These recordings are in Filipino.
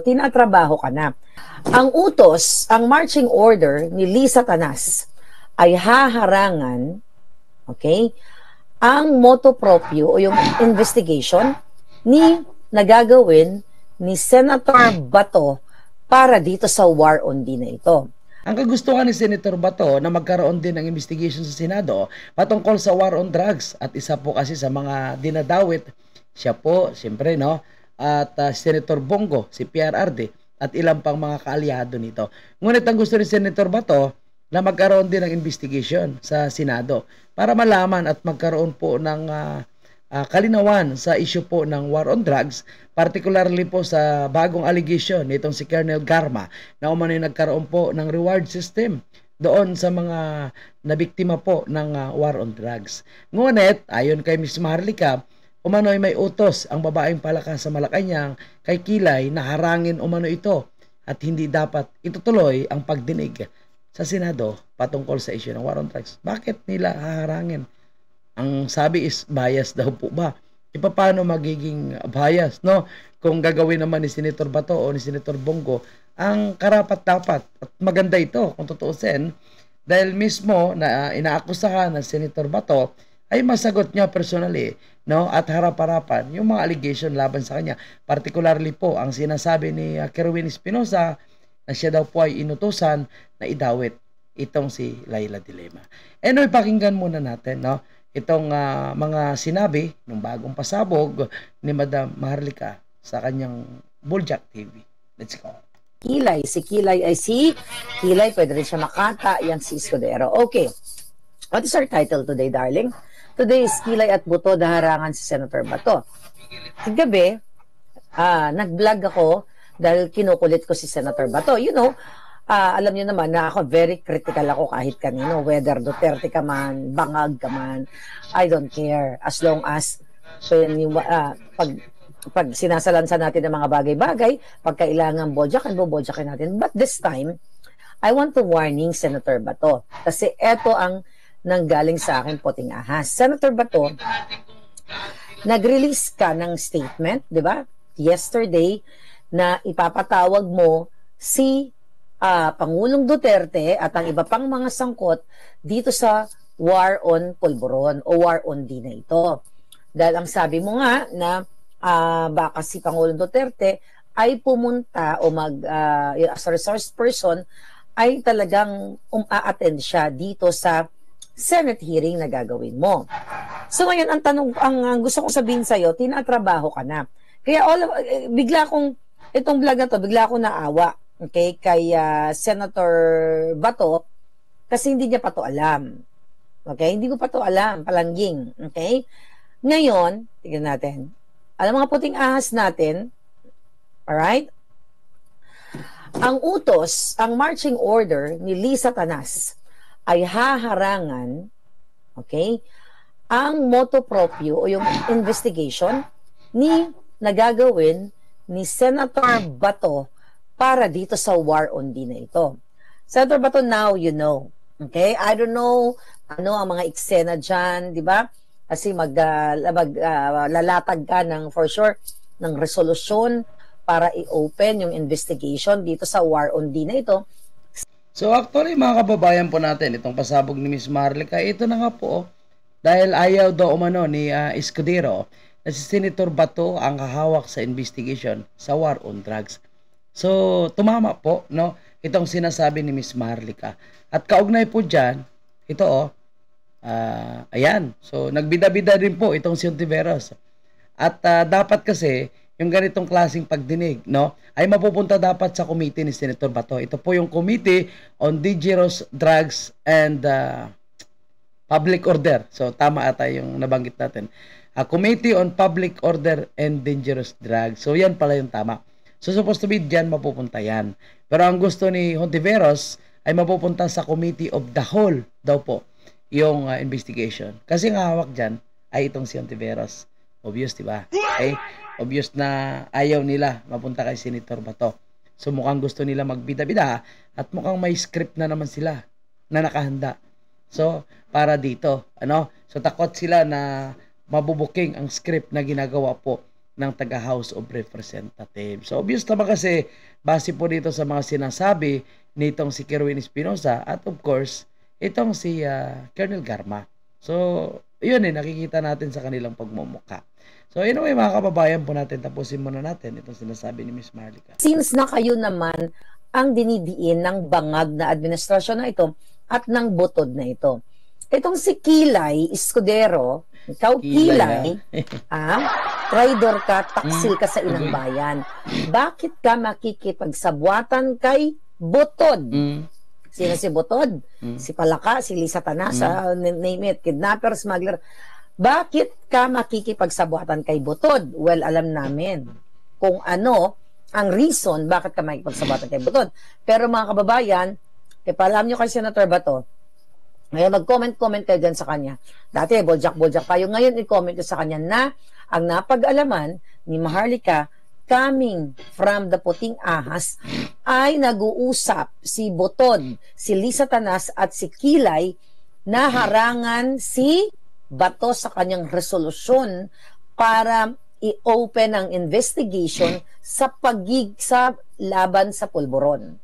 tinatrabaho ka na. Ang utos, ang marching order ni Lisa Tanas ay haharangan, okay, ang motu proprio o yung investigation nagagawin ni Senator Bato para dito sa war on D na ito. Ang kagustuhan ni Senator Bato na magkaroon din ng investigation sa Senado patungkol sa war on drugs at isa po kasi sa mga dinadawit siya po, siyempre no, at Senator Bongo, si PRRD at ilang pang mga kaalyado nito. Ngunit ang gusto ni Senator Bato na magkaroon din ng investigation sa Senado para malaman at magkaroon po ng kalinawan sa issue po ng war on drugs, particularly po sa bagong allegation nitong si Colonel Garma na umano'y nagkaroon po ng reward system doon sa mga nabiktima po ng war on drugs. Ngunit, ayon kay Ms. Maharlika, umano'y may utos ang babaeng Palakas sa Malacanang kay Kilay na harangin umano ito at hindi dapat itutuloy ang pagdinig sa Senado patungkol sa issue ng war on drugs. Bakit nila haharangin? Ang sabi is bias daw po ba? Paano magiging bias, no? Kung gagawin naman ni Senator Bato o ni Senator Bongo, ang karapat-dapat at maganda ito kung tutuusin dahil mismo na inaakusahan ng Senator Bato ay masagot niya personally, no, at harap-harapan yung mga allegation laban sa kanya. Particularly po ang sinasabi ni Kerwin Espinosa na siya daw po ay inutusan na idawit itong si Laila De Lima. Anyway, pakinggan muna natin, no, itong mga sinabi ng bagong pasabog ni Madam Maharlika sa kanyang Buljak TV. Let's go. Kilay, si Kilay ay si Kilay, pwede rin siya makata, yan si Escudero. Okay, what is our title today, darling? Today is Kilay at Buto, daharangan si Senator Bato. Gabi, nag-vlog ako dahil kinukulit ko si Senator Bato. You know, alam niyo naman na ako very critical ako kahit kanino, whether Duterte ka man, bangag ka man, I don't care. As long as pag sinasalansan natin ng mga bagay-bagay, pag kailangan bodyakin natin. But this time, I want to warning Senator Bato. Kasi eto ang nanggaling sa akin puting ahas. Senator Bato, nag-release ka ng statement, di ba? Yesterday, na ipapatawag mo si Pangulong Duterte at ang iba pang mga sangkot dito sa war on Polvoron o war on D na ito. Dahil ang sabi mo nga na baka si Pangulong Duterte ay pumunta o as a resource person ay talagang a-attend siya dito sa Senate hearing na gagawin mo. So ngayon, ang gusto kong sabihin sa'yo, tinatrabaho ka na. Kaya bigla akong, itong vlog na to, bigla akong naawa, okay, kay Senator Bato, kasi hindi niya pa to alam. Okay, hindi ko pa to alam, palangging. Okay, ngayon, tignan natin. Alam mga puting ahas natin, alright? Ang utos, ang marching order ni Lisa Tanas ay haharangan, okay, ang motu proprio o yung investigation nagagawin ni Senator Bato para dito sa war on D na ito. Senator Bato, now you know. Okay? I don't know ano ang mga eksena dyan, di ba? Kasi lalatag ka ng, for sure, ng resolusyon para i-open yung investigation dito sa war on D na ito. So actually mga kababayan po natin, itong pasabog ni Ms. Maharlika, ito na nga po, dahil ayaw daw umano ni Escudero na si Senator Bato ang kahawak sa investigation sa war on drugs. So tumama po, no, itong sinasabi ni Ms. Maharlika. At kaugnay po dyan, ito ayan, so nagbida-bida din po itong si Ontiveros. At dapat kasi yung ganitong klaseng pagdinig, no, ay mapupunta dapat sa committee ni Senator Bato. Ito po yung Committee on Dangerous Drugs and Public Order. So tama ata yung nabanggit natin. Committee on Public Order and Dangerous Drugs. So yan pala yung tama. So supposed to be dyan mapupunta yan. Pero ang gusto ni Hontiveros ay mapupunta sa Committee of the Whole daw po yung investigation. Kasi ang hawak dyan ay itong si Hontiveros. Obvious, diba? Okay? Obvious na ayaw nila mapunta kay Senator Bato. So mukhang gusto nila magbida-bida at mukhang may script na naman sila na nakahanda. So para dito, ano? So takot sila na mabubuking ang script na ginagawa po ng taga House of Representatives. So obvious naman kasi base po dito sa mga sinasabi nitong si Kerwin Espinosa at of course itong si Colonel Garma. So yun nakikita natin sa kanilang pagmumukha. So anyway mga kababayan po natin, tapusin muna natin itong sinasabi ni Miss Marlica. Since na kayo naman ang dinidiin ng bangag na administrasyon na ito at ng butod na ito. Itong si Kilay Escudero, ikaw Kilay, traidor ka, taksil ka sa inang bayan. Bakit ka makikipagsabwatan kay Butod? Sino si Butod? Si Palaka, si Lisa Tanasa, name it, kidnapper, smuggler. Bakit ka makikipagsabwatan kay Butod? Well, alam namin kung ano ang reason bakit ka makikipagsabwatan kay Butod. Pero mga kababayan, paalam nyo kay Senator Bato, ngayon mag-comment kayo dyan sa kanya. Dati, boljak-boljak tayo. Ngayon, i-comment ko sa kanya na ang napag-alaman ni Maharlika coming from the Puting Ahas ay nag-uusap si Butod, si Lisa Tanas at si Kilay na harangan si Bato sa kanyang resolusyon para i-open ang investigation sa laban sa pulburon.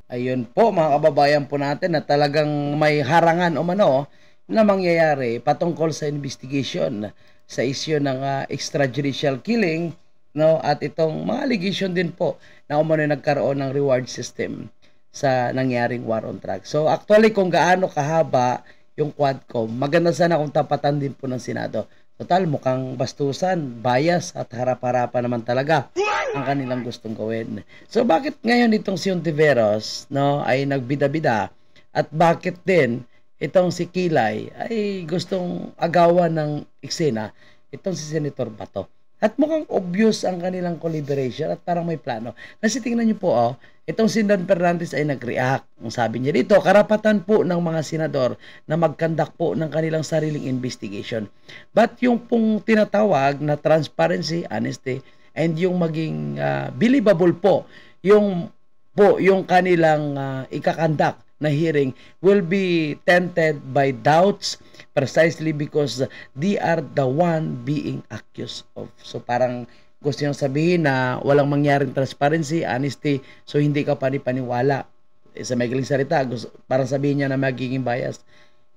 Ayun po mga kababayan po natin na talagang may harangan o mano na mangyayari patungkol sa investigation sa isyu ng extrajudicial killing, no, at itong mga allegation din po na umano nagkaroon ng reward system sa nangyaring war on drugs. So actually kung gaano kahaba yung Quadcom, maganda sana kung tapatan din po ng Senado. Total, mukhang bastusan, bias at harap-harapan naman talaga ang kanilang gustong gawin. So bakit ngayon itong si Ontiveros, no, ay nagbida-bida at bakit din itong si Kilay ay gustong agawan ng eksena itong si Senator Bato? At mukhang obvious ang kanilang collaboration at parang may plano. Kasi tingnan niyo po, itong si Dan Fernandez ay nag-react. Ang sabi niya dito, karapatan po ng mga senador na mag-conduct po ng kanilang sariling investigation. But yung pong tinatawag na transparency, honesty, and yung maging believable po yung kanilang ikakandak na hearing will be tainted by doubts precisely because they are the one being accused of. So parang gusto niyang sabihin na walang mangyaring transparency, honesty, so hindi ka panipaniwala. Sa maigaling salita, parang sabihin niya na magiging bias.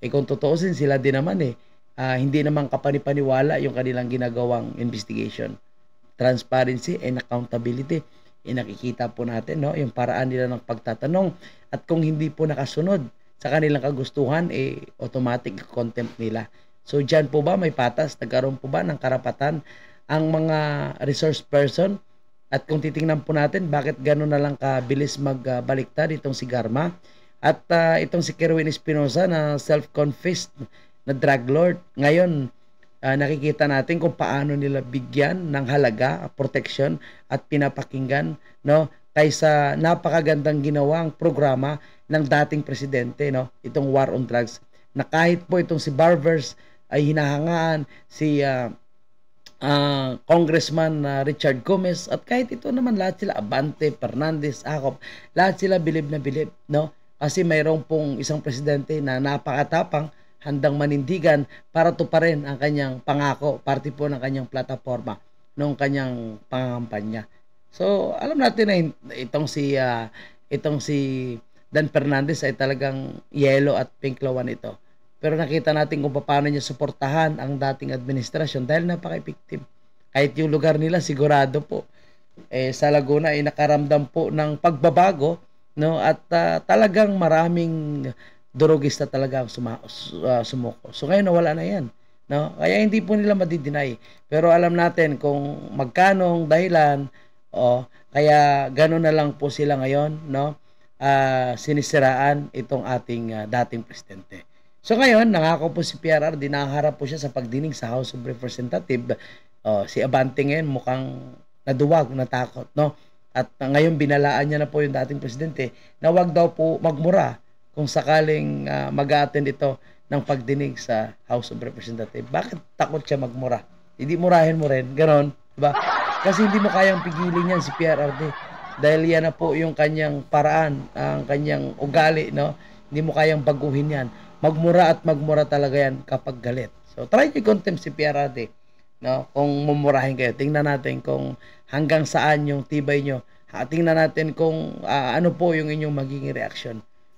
Kung totoosin, sila din naman hindi naman kapanipaniwala yung kanilang ginagawang investigation. Transparency and accountability. Nakikita po natin, no, yung paraan nila ng pagtatanong at kung hindi po nakasunod sa kanilang kagustuhan, automatic contempt nila. So dyan po ba may patas? Nagkaroon po ba ng karapatan ang mga resource person? At kung titingnan po natin, bakit gano'n na lang kabilis magbaliktad itong si Garma at itong si Kerwin Espinosa na self-confessed na drug lord. Ngayon, nakikita natin kung paano nila bigyan ng halaga, protection at pinapakinggan, no, kaysa napakagandang ginawang programa ng dating presidente, no, itong war on drugs, na kahit po itong si Barbers ay hinahangaan si Congressman Richard Gomez at kahit ito naman lahat sila, Abante, Fernandez, Acop, lahat sila bilib na bilib, no, kasi mayroong pong isang presidente na napakatapang, handang manindigan para tuparin ang kanyang pangako, parte po ng kanyang plataforma noong kanyang pangangampanya. So, alam natin na itong si Dan Fernandez ay talagang yellow at pink lawan ito. Pero nakita natin kung paano niya suportahan ang dating administrasyon dahil napaka-effective. Kahit yung lugar nila sigurado po sa Laguna ay nakaramdam po ng pagbabago, no, at talagang maraming durugista talaga ang sumuko. So ngayon wala na yan, no? Kaya hindi po nila madidinay. Pero alam natin kung magkanong dahilan kaya gano'n na lang po sila ngayon, no? Sinisiraan itong ating dating presidente. So ngayon, nangako po si PRR, dinaharap po siya sa pagdinig sa House of Representatives. Si Abante ngayon mukhang naduwag, natakot, no? At ngayon binalaan niya na po yung dating presidente na wag daw po magmura kung sakaling mag-attend ito ng pagdinig sa House of Representatives. Bakit takot siya magmura? Hindi murahin mo rin, ganon, diba? Kasi hindi mo kayang pigilin yan si PRRD. Dahil yan na po yung kanyang paraan, ang kanyang ugali, no? Hindi mo kayang baguhin yan. Magmura at magmura talaga yan kapag galit. So, try to contempt si PRRD. no? Kung mumurahin kayo, tingnan natin kung hanggang saan yung tibay nyo. Tingnan natin kung ano po yung inyong magiging reaksyon.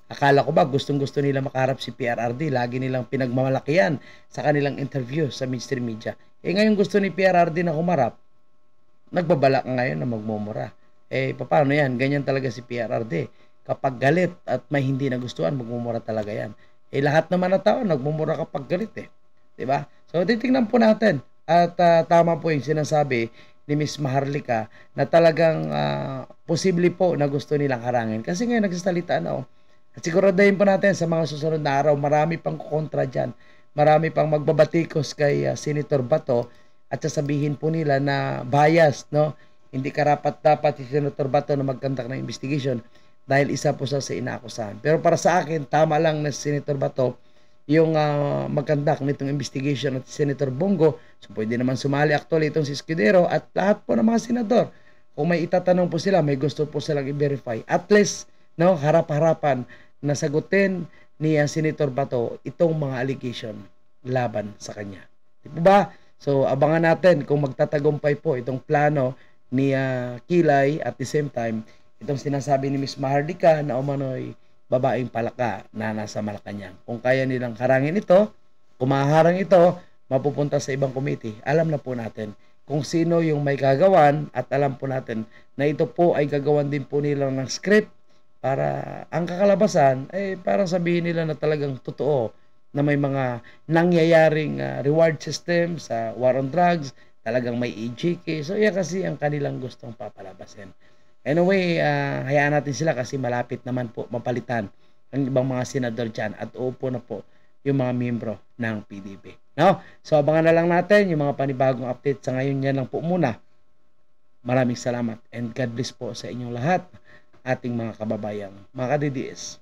Akala ko ba gustong-gusto nila makaharap si PRRD, lagi nilang pinagmamalakihan sa kanilang interview sa mainstream media. Ngayon gusto ni PRRD na humarap, nagbabala ka ngayon na magmumura. Paano yan? Ganyan talaga si PRRD. Kapag galit at may hindi nagustuhan, magmumura talaga yan. Lahat naman ng tao, nagmumura kapag galit eh. Diba? So, titingnan po natin. At tama po yung sinasabi ni Miss Maharlika na talagang posible po na gusto nilang harangin. Kasi ngayon nagsasalita na At siguraduhin po natin sa mga susunod na araw, marami pang kontra dyan. Marami pang magbabatikos kay Senator Bato at sasabihin po nila na biased, no? Hindi karapat-dapat si Senator Bato na magkandak ng investigation dahil isa po sa inaakusahan. Pero para sa akin, tama lang na si Senator Bato yung magkandak nitong investigation at si Senator Bongo. So pwede naman sumali actually itong si Escudero at lahat po ng mga senador. Kung may itatanong po sila, may gusto po silang i-verify. At least, no, harap-harapan na sagutin ni Senator Bato itong mga allegation laban sa kanya. Di ba? So, abangan natin kung magtatagumpay po itong plano ni Kilay at the same time, itong sinasabi ni Miss Maharlika na umano'y babaeng palaka na nasa Malacanang. Kung kaya nilang harangin ito, kung maharang ito, mapupunta sa ibang committee. Alam na po natin kung sino yung may gagawan at alam po natin na ito po ay gagawan din po nila ng script para ang kakalabasan ay parang sabihin nila na talagang totoo na may mga nangyayaring reward system sa war on drugs, talagang may EJK. So yan kasi ang kanilang gustong papalabasin. Anyway, hayaan natin sila kasi malapit naman po mapalitan ang ibang mga senador dyan at uupo na po yung mga miyembro ng PDP. No? So abangan na lang natin yung mga panibagong update. Sa ngayon yan lang po muna. Maraming salamat and God bless po sa inyong lahat, ating mga kababayang mga ka-DDS.